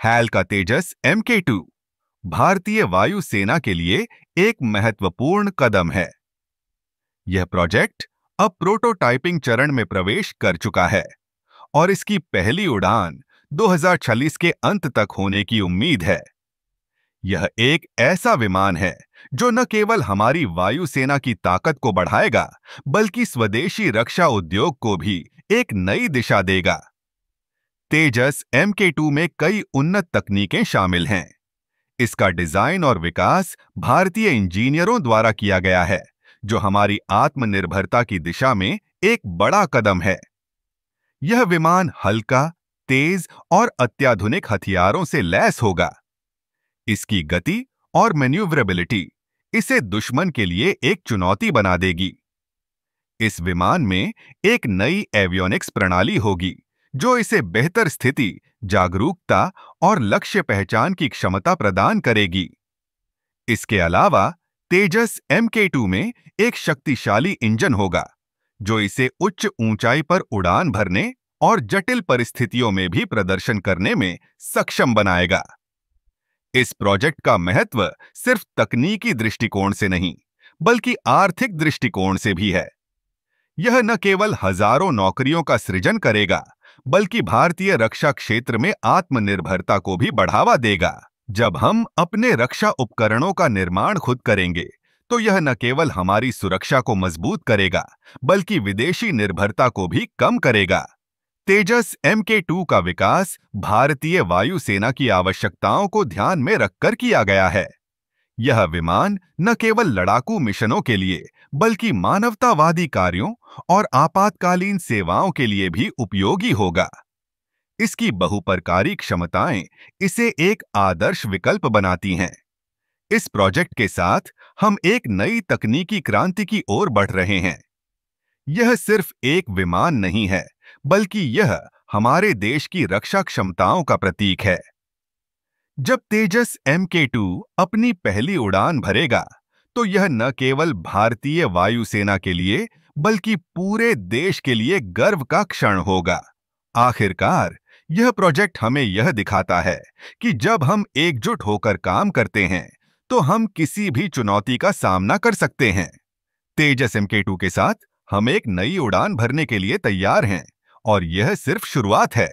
Hell का तेजस MK2 भारतीय वायुसेना के लिए एक महत्वपूर्ण कदम है। यह प्रोजेक्ट अब प्रोटोटाइपिंग चरण में प्रवेश कर चुका है और इसकी पहली उड़ान 2026 के अंत तक होने की उम्मीद है। यह एक ऐसा विमान है जो न केवल हमारी वायुसेना की ताकत को बढ़ाएगा, बल्कि स्वदेशी रक्षा उद्योग को भी एक नई दिशा देगा। तेजस MK2 में कई उन्नत तकनीकें शामिल हैं। इसका डिजाइन और विकास भारतीय इंजीनियरों द्वारा किया गया है, जो हमारी आत्मनिर्भरता की दिशा में एक बड़ा कदम है। यह विमान हल्का, तेज और अत्याधुनिक हथियारों से लैस होगा। इसकी गति और मैन्यूवरेबिलिटी इसे दुश्मन के लिए एक चुनौती बना देगी। इस विमान में एक नई एवियोनिक्स प्रणाली होगी, जो इसे बेहतर स्थिति, जागरूकता और लक्ष्य पहचान की क्षमता प्रदान करेगी। इसके अलावा तेजस MK2 में एक शक्तिशाली इंजन होगा, जो इसे उच्च ऊंचाई पर उड़ान भरने और जटिल परिस्थितियों में भी प्रदर्शन करने में सक्षम बनाएगा। इस प्रोजेक्ट का महत्व सिर्फ तकनीकी दृष्टिकोण से नहीं, बल्कि आर्थिक दृष्टिकोण से भी है। यह न केवल हजारों नौकरियों का सृजन करेगा, बल्कि भारतीय रक्षा क्षेत्र में आत्मनिर्भरता को भी बढ़ावा देगा। जब हम अपने रक्षा उपकरणों का निर्माण खुद करेंगे, तो यह न केवल हमारी सुरक्षा को मजबूत करेगा, बल्कि विदेशी निर्भरता को भी कम करेगा। तेजस MK2 का विकास भारतीय वायुसेना की आवश्यकताओं को ध्यान में रखकर किया गया है। यह विमान न केवल लड़ाकू मिशनों के लिए, बल्कि मानवतावादी कार्यों और आपातकालीन सेवाओं के लिए भी उपयोगी होगा। इसकी बहुप्रकारी क्षमताएं इसे एक आदर्श विकल्प बनाती हैं। इस प्रोजेक्ट के साथ हम एक नई तकनीकी क्रांति की ओर बढ़ रहे हैं। यह सिर्फ एक विमान नहीं है, बल्कि यह हमारे देश की रक्षा क्षमताओं का प्रतीक है। जब तेजस MK2 अपनी पहली उड़ान भरेगा, तो यह न केवल भारतीय वायुसेना के लिए, बल्कि पूरे देश के लिए गर्व का क्षण होगा। आखिरकार, यह प्रोजेक्ट हमें यह दिखाता है कि जब हम एकजुट होकर काम करते हैं, तो हम किसी भी चुनौती का सामना कर सकते हैं। तेजस MK2 के साथ हम एक नई उड़ान भरने के लिए तैयार हैं, और यह सिर्फ शुरुआत है।